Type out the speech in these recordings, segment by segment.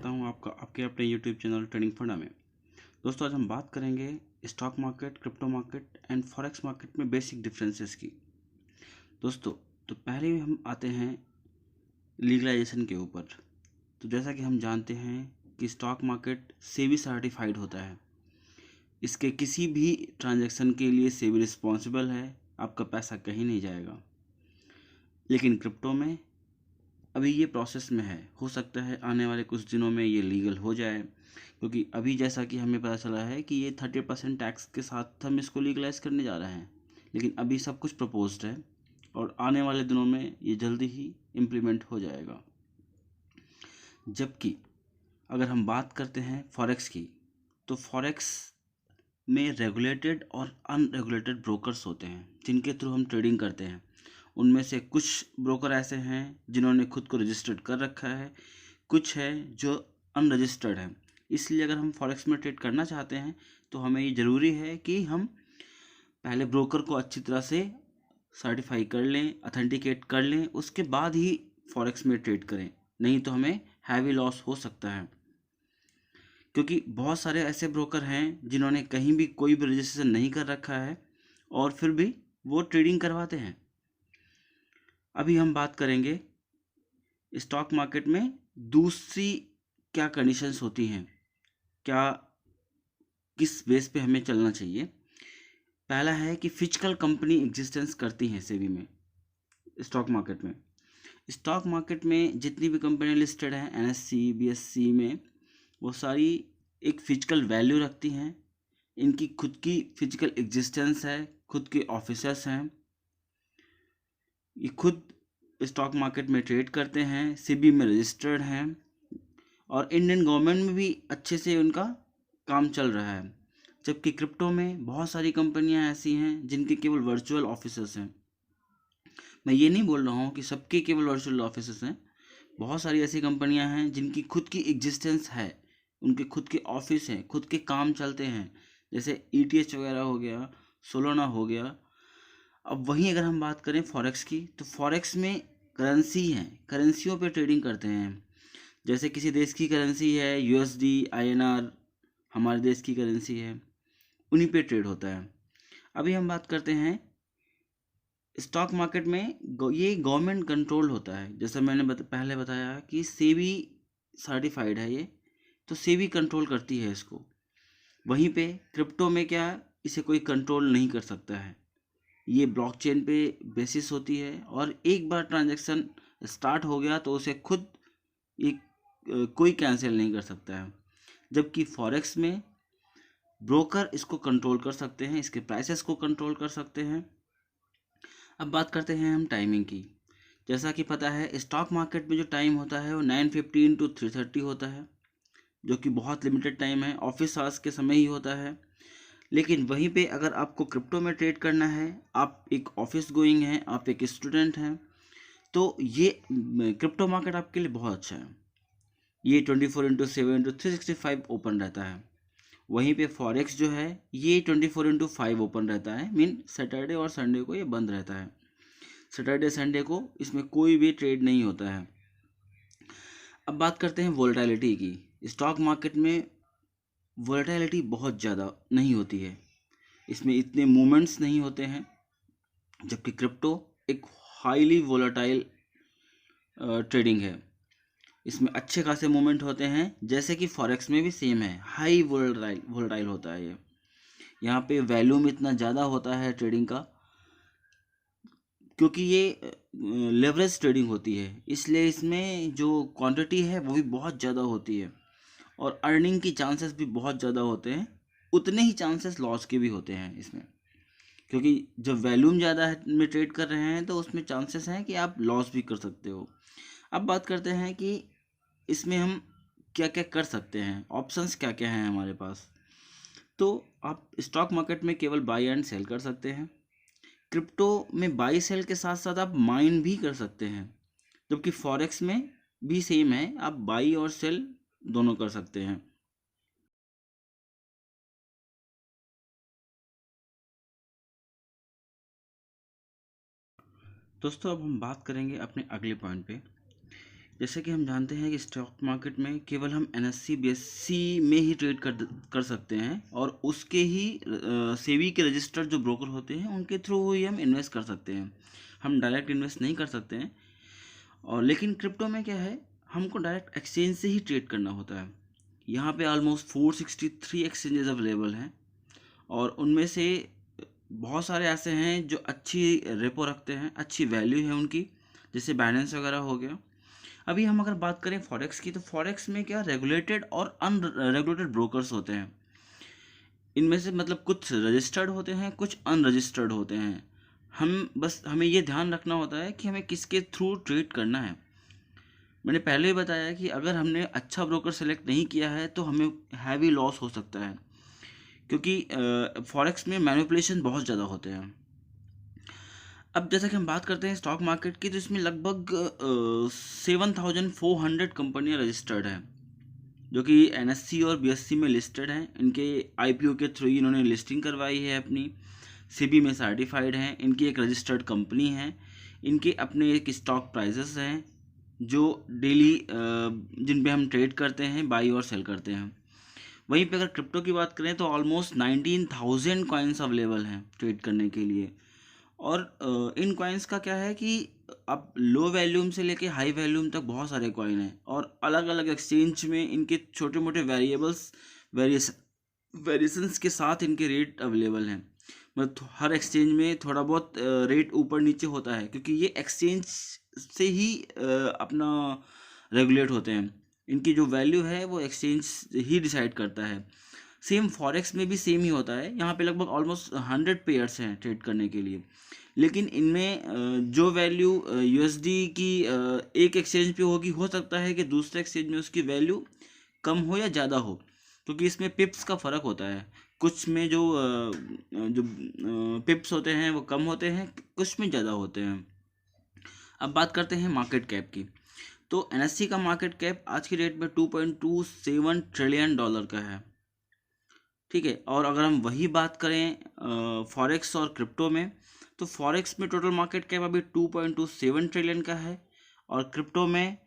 करता हूं आपका आपके अपने यूट्यूब चैनल ट्रेडिंग फंडा में। दोस्तों, आज हम बात करेंगे stock market, crypto market and forex market में बेसिक डिफरेंसेस की। दोस्तों, तो पहले हम आते हैं लीगलाइजेशन के ऊपर। तो जैसा कि हम जानते हैं कि स्टॉक मार्केट सेबी सर्टिफाइड होता है। इसके किसी भी ट्रांजैक्शन के लिए सेबी रिस्पॉन्सिबल है, आपका पैसा कहीं नहीं जाएगा। लेकिन क्रिप्टो में अभी ये प्रोसेस में है, हो सकता है आने वाले कुछ दिनों में ये लीगल हो जाए, क्योंकि अभी जैसा कि हमें पता चला है कि ये 30% टैक्स के साथ हम इसको लीगलाइज करने जा रहे हैं। लेकिन अभी सब कुछ प्रपोज्ड है और आने वाले दिनों में ये जल्दी ही इम्प्लीमेंट हो जाएगा। जबकि अगर हम बात करते हैं फॉरेक्स की, तो फॉरेक्स में रेगुलेटेड और अनरेगुलेटेड ब्रोकर्स होते हैं जिनके थ्रू हम ट्रेडिंग करते हैं। उनमें से कुछ ब्रोकर ऐसे हैं जिन्होंने खुद को रजिस्टर्ड कर रखा है, कुछ है जो अनरजिस्टर्ड है। इसलिए अगर हम फॉरेक्स में ट्रेड करना चाहते हैं तो हमें ये ज़रूरी है कि हम पहले ब्रोकर को अच्छी तरह से सर्टिफाई कर लें, अथेंटिकेट कर लें, उसके बाद ही फॉरेक्स में ट्रेड करें। नहीं तो हमें हैवी लॉस हो सकता है, क्योंकि बहुत सारे ऐसे ब्रोकर हैं जिन्होंने कहीं भी कोई भी रजिस्ट्रेशन नहीं कर रखा है और फिर भी वो ट्रेडिंग करवाते हैं। अभी हम बात करेंगे स्टॉक मार्केट में दूसरी क्या कंडीशंस होती हैं, क्या किस बेस पे हमें चलना चाहिए। पहला है कि फिजिकल कंपनी एग्जिस्टेंस करती हैं सेबी में। स्टॉक मार्केट में जितनी भी कंपनियां लिस्टेड हैं एनएससी बीएससी में, वो सारी एक फिजिकल वैल्यू रखती हैं। इनकी खुद की फिजिकल एग्जिस्टेंस है, खुद के ऑफिसर्स हैं, ये खुद स्टॉक मार्केट में ट्रेड करते हैं, सेबी में रजिस्टर्ड हैं और इंडियन गवर्नमेंट में भी अच्छे से उनका काम चल रहा है। जबकि क्रिप्टो में बहुत सारी कंपनियां ऐसी हैं जिनके केवल वर्चुअल ऑफिसर्स हैं। मैं ये नहीं बोल रहा हूँ कि सबके केवल वर्चुअल ऑफिसर्स हैं, बहुत सारी ऐसी कंपनियां हैं जिनकी खुद की एग्जिस्टेंस है, उनके खुद के ऑफिस हैं, खुद के काम चलते हैं, जैसे ईटीएच वगैरह हो गया, सोलोना हो गया। अब वहीं अगर हम बात करें फॉरेक्स की, तो फॉरेक्स में करेंसी हैं, करेंसियों पे ट्रेडिंग करते हैं। जैसे किसी देश की करेंसी है यूएसडी, आईएनआर, हमारे देश की करेंसी है, उन्हीं पे ट्रेड होता है। अभी हम बात करते हैं स्टॉक मार्केट में ये गवर्नमेंट कंट्रोल होता है। जैसा मैंने पहले बताया कि सेबी सर्टिफाइड है ये, तो सेबी कंट्रोल करती है इसको। वहीं पे क्रिप्टो में क्या, इसे कोई कंट्रोल नहीं कर सकता है। ये ब्लॉकचेन पे बेसिस होती है और एक बार ट्रांजैक्शन स्टार्ट हो गया तो उसे खुद एक कोई कैंसिल नहीं कर सकता है। जबकि फॉरेक्स में ब्रोकर इसको कंट्रोल कर सकते हैं, इसके प्राइसेस को कंट्रोल कर सकते हैं। अब बात करते हैं हम टाइमिंग की। जैसा कि पता है स्टॉक मार्केट में जो टाइम होता है वो 9:15 to 3:30 होता है, जो कि बहुत लिमिटेड टाइम है, ऑफिस आवर्स के समय ही होता है। लेकिन वहीं पे अगर आपको क्रिप्टो में ट्रेड करना है, आप एक ऑफिस गोइंग हैं, आप एक स्टूडेंट हैं, तो ये क्रिप्टो मार्केट आपके लिए बहुत अच्छा है। ये 24/7 365 ओपन रहता है। वहीं पे फॉरेक्स जो है ये 24/5 ओपन रहता है, मीन सैटरडे और संडे को ये बंद रहता है। सैटरडे संडे को इसमें कोई भी ट्रेड नहीं होता है। अब बात करते हैं वोलेटिलिटी की। स्टॉक मार्केट में वोलेटिलिटी बहुत ज़्यादा नहीं होती है, इसमें इतने मूवमेंट्स नहीं होते हैं। जबकि क्रिप्टो एक हाईली वोलेटाइल ट्रेडिंग है, इसमें अच्छे खासे मूवमेंट होते हैं, जैसे कि फॉरेक्स में भी सेम है, हाई वोलेटाइल होता है ये। यहाँ पे वैल्यूम इतना ज़्यादा होता है ट्रेडिंग का, क्योंकि ये लेवरेज ट्रेडिंग होती है, इसलिए इसमें जो क्वांटिटी है वो भी बहुत ज़्यादा होती है और अर्निंग की चांसेस भी बहुत ज़्यादा होते हैं। उतने ही चांसेस लॉस के भी होते हैं इसमें, क्योंकि जब वैल्यूम ज़्यादा में ट्रेड कर रहे हैं तो उसमें चांसेस हैं कि आप लॉस भी कर सकते हो। अब बात करते हैं कि इसमें हम क्या क्या कर सकते हैं, ऑप्शंस क्या क्या हैं हमारे पास। तो आप स्टॉक मार्केट में केवल बाई एंड सेल कर सकते हैं। क्रिप्टो में बाई सेल के साथ साथ आप माइन भी कर सकते हैं, जबकि फॉरेक्स में भी सेम है, आप बाई और सेल दोनों कर सकते हैं। दोस्तों, अब हम बात करेंगे अपने अगले पॉइंट पे जैसे कि हम जानते हैं कि स्टॉक मार्केट में केवल हम NSE BSE में ही ट्रेड कर सकते हैं, और उसके ही सेबी के रजिस्टर्ड जो ब्रोकर होते हैं उनके थ्रू ही हम इन्वेस्ट कर सकते हैं। हम डायरेक्ट इन्वेस्ट नहीं कर सकते हैं। और लेकिन क्रिप्टो में क्या है, हमको डायरेक्ट एक्सचेंज से ही ट्रेड करना होता है। यहाँ पे ऑलमोस्ट 463 एक्सचेंजेस अवेलेबल हैं, और उनमें से बहुत सारे ऐसे हैं जो अच्छी रेपो रखते हैं, अच्छी वैल्यू है उनकी, जैसे बाइनेंस वगैरह हो गया। अभी हम अगर बात करें फॉरेक्स की, तो फॉरेक्स में क्या रेगुलेटेड और अनरेगुलेटेड ब्रोकर्स होते हैं। इनमें से मतलब कुछ रजिस्टर्ड होते हैं, कुछ अनरजिस्टर्ड होते हैं। हमें ये ध्यान रखना होता है कि हमें किसके थ्रू ट्रेड करना है। मैंने पहले ही बताया कि अगर हमने अच्छा ब्रोकर सेलेक्ट नहीं किया है तो हमें हैवी लॉस हो सकता है, क्योंकि फॉरेक्स में मैनिपुलेशन बहुत ज़्यादा होते हैं। अब जैसा कि हम बात करते हैं स्टॉक मार्केट की, तो इसमें लगभग 7,400 कंपनियां रजिस्टर्ड हैं, जो कि NSE और BSE में लिस्टेड हैं। इनके IPO के थ्रू इन्होंने लिस्टिंग करवाई है अपनी, SEBI में सर्टिफाइड हैं, इनकी एक रजिस्टर्ड कंपनी है, इनके अपने एक स्टॉक प्राइजेस हैं जो डेली जिन पे हम ट्रेड करते हैं, बाई और सेल करते हैं। वहीं पे अगर क्रिप्टो की बात करें तो ऑलमोस्ट 19,000 कॉइन्स अवेलेबल हैं ट्रेड करने के लिए। और इन कॉइन्स का क्या है कि अब लो वैल्यूम से लेके हाई वैल्यूम तक बहुत सारे कॉइन हैं, और अलग अलग एक्सचेंज में इनके छोटे मोटे वेरिएशंस के साथ इनके रेट अवेलेबल हैं। मतलब हर एक्सचेंज में थोड़ा बहुत रेट ऊपर नीचे होता है, क्योंकि ये एक्सचेंज से ही अपना रेगुलेट होते हैं। इनकी जो वैल्यू है वो एक्सचेंज ही डिसाइड करता है। सेम फॉरेक्स में भी सेम ही होता है। यहाँ पे लगभग ऑलमोस्ट 100 पेयर्स हैं ट्रेड करने के लिए, लेकिन इनमें जो वैल्यू USD की एक एक्सचेंज पे होगी, हो सकता है कि दूसरे एक्सचेंज में उसकी वैल्यू कम हो या ज़्यादा हो, क्योंकि इसमें पिप्स का फ़र्क होता है। कुछ में जो पिप्स होते हैं वो कम होते हैं, कुछ में ज़्यादा होते हैं। अब बात करते हैं मार्केट कैप की। तो NSE का मार्केट कैप आज की डेट में $2.27 ट्रिलियन का है, ठीक है। और अगर हम वही बात करें फॉरेक्स और क्रिप्टो में, तो फॉरेक्स में टोटल मार्केट कैप अभी 2.27 ट्रिलियन का है, और क्रिप्टो में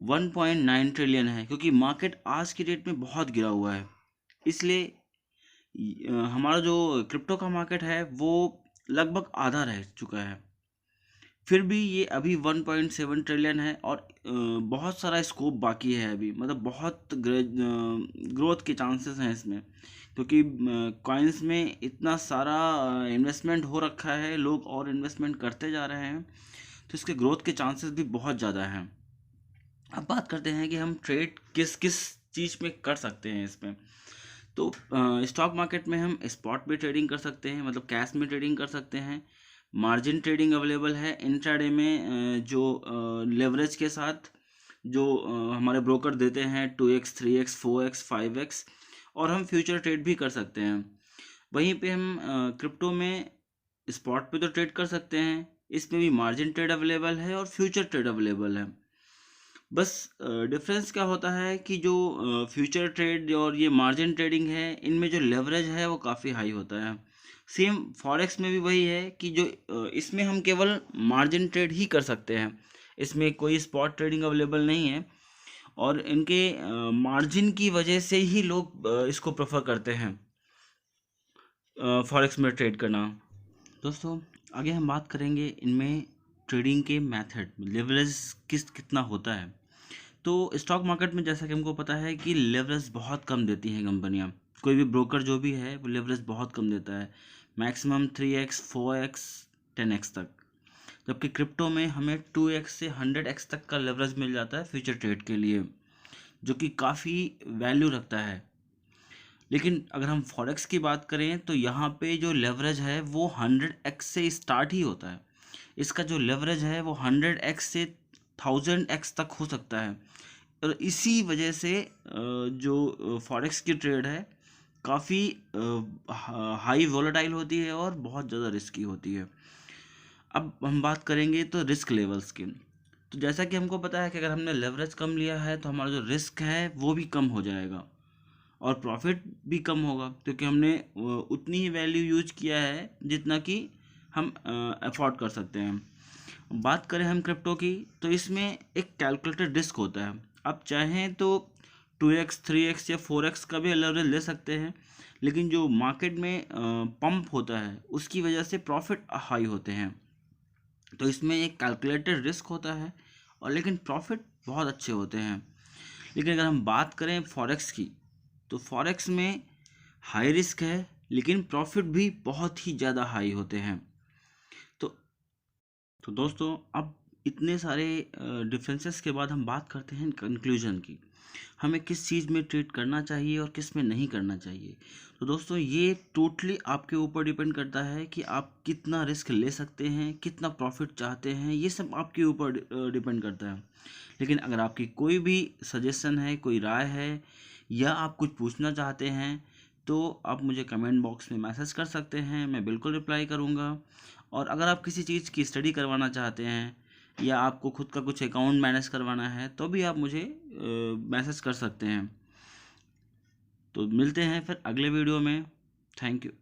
1.9 ट्रिलियन है, क्योंकि मार्केट आज की डेट में बहुत गिरा हुआ है। इसलिए हमारा जो क्रिप्टो का मार्केट है वो लगभग आधा रह चुका है। फिर भी ये अभी 1.7 ट्रिलियन है, और बहुत सारा स्कोप बाकी है अभी, मतलब बहुत ग्रोथ के चांसेस हैं इसमें, क्योंकि कॉइन्स में इतना सारा इन्वेस्टमेंट हो रखा है, लोग और इन्वेस्टमेंट करते जा रहे हैं, तो इसके ग्रोथ के चांसेस भी बहुत ज़्यादा हैं। अब बात करते हैं कि हम ट्रेड किस किस चीज़ में कर सकते हैं इसमें। तो स्टॉक मार्केट में हम स्पॉट पे ट्रेडिंग कर सकते हैं, मतलब कैश में ट्रेडिंग कर सकते हैं। मार्जिन ट्रेडिंग अवेलेबल है इंट्राडे में, जो लेवरेज के साथ जो हमारे ब्रोकर देते हैं 2x 3x 4x 5x, और हम फ्यूचर ट्रेड भी कर सकते हैं। वहीं पे हम क्रिप्टो में स्पॉट पे तो ट्रेड कर सकते हैं, इसमें भी मार्जिन ट्रेड अवेलेबल है और फ्यूचर ट्रेड अवेलेबल है। बस डिफरेंस क्या होता है कि जो फ्यूचर ट्रेड और ये मार्जिन ट्रेडिंग है, इनमें जो लेवरेज है वो काफ़ी हाई होता है। सेम फॉरेक्स में भी वही है कि जो इसमें हम केवल मार्जिन ट्रेड ही कर सकते हैं, इसमें कोई स्पॉट ट्रेडिंग अवेलेबल नहीं है, और इनके मार्जिन की वजह से ही लोग इसको प्रेफर करते हैं फॉरेक्स में ट्रेड करना। दोस्तों, आगे हम बात करेंगे इनमें ट्रेडिंग के मेथड, लेवरेज कितना होता है। तो स्टॉक मार्केट में जैसा कि हमको पता है कि लेवरेज बहुत कम देती हैं कंपनियां, कोई भी ब्रोकर जो भी है वो लेवरेज बहुत कम देता है, मैक्सिमम 3x 4x 10x तक। जबकि क्रिप्टो में हमें 2x से 100x तक का लेवरेज मिल जाता है फ्यूचर ट्रेड के लिए, जो कि काफ़ी वैल्यू रखता है। लेकिन अगर हम फॉरेक्स की बात करें तो यहाँ पे जो लेवरेज है वो 100x से स्टार्ट ही होता है। इसका जो लेवरेज है वो 100x से 1000x तक हो सकता है, और इसी वजह से जो फॉरेक्स की ट्रेड है काफ़ी हाई वोलेटाइल होती है और बहुत ज़्यादा रिस्की होती है। अब हम बात करेंगे तो रिस्क लेवल्स की। तो जैसा कि हमको पता है कि अगर हमने लेवरेज कम लिया है तो हमारा जो रिस्क है वो भी कम हो जाएगा, और प्रॉफिट भी कम होगा, क्योंकि हमने उतनी ही वैल्यू यूज किया है जितना कि हम अफोर्ड कर सकते हैं। बात करें हम क्रिप्टो की, तो इसमें एक कैलकुलेटेड रिस्क होता है। आप चाहें तो 2x 3x या 4x का भी लेवरेज ले सकते हैं, लेकिन जो मार्केट में पंप होता है उसकी वजह से प्रॉफिट हाई होते हैं। तो इसमें एक कैलकुलेटेड रिस्क होता है और लेकिन प्रॉफिट बहुत अच्छे होते हैं। लेकिन अगर हम बात करें फॉरेक्स की, तो फॉरेक्स में हाई रिस्क है लेकिन प्रॉफिट भी बहुत ही ज़्यादा हाई होते हैं। तो दोस्तों, अब इतने सारे डिफरेंसेस के बाद हम बात करते हैं कंक्लूजन की। हमें किस चीज़ में ट्रेड करना चाहिए और किस में नहीं करना चाहिए। तो दोस्तों, ये टोटली आपके ऊपर डिपेंड करता है कि आप कितना रिस्क ले सकते हैं, कितना प्रॉफिट चाहते हैं, ये सब आपके ऊपर डिपेंड करता है। लेकिन अगर आपकी कोई भी सजेशन है, कोई राय है, या आप कुछ पूछना चाहते हैं, तो आप मुझे कमेंट बॉक्स में मैसेज कर सकते हैं, मैं बिल्कुल रिप्लाई करूँगा। और अगर आप किसी चीज़ की स्टडी करवाना चाहते हैं या आपको खुद का कुछ अकाउंट मैनेज करवाना है, तो भी आप मुझे मैसेज कर सकते हैं। तो मिलते हैं फिर अगले वीडियो में। Thank you.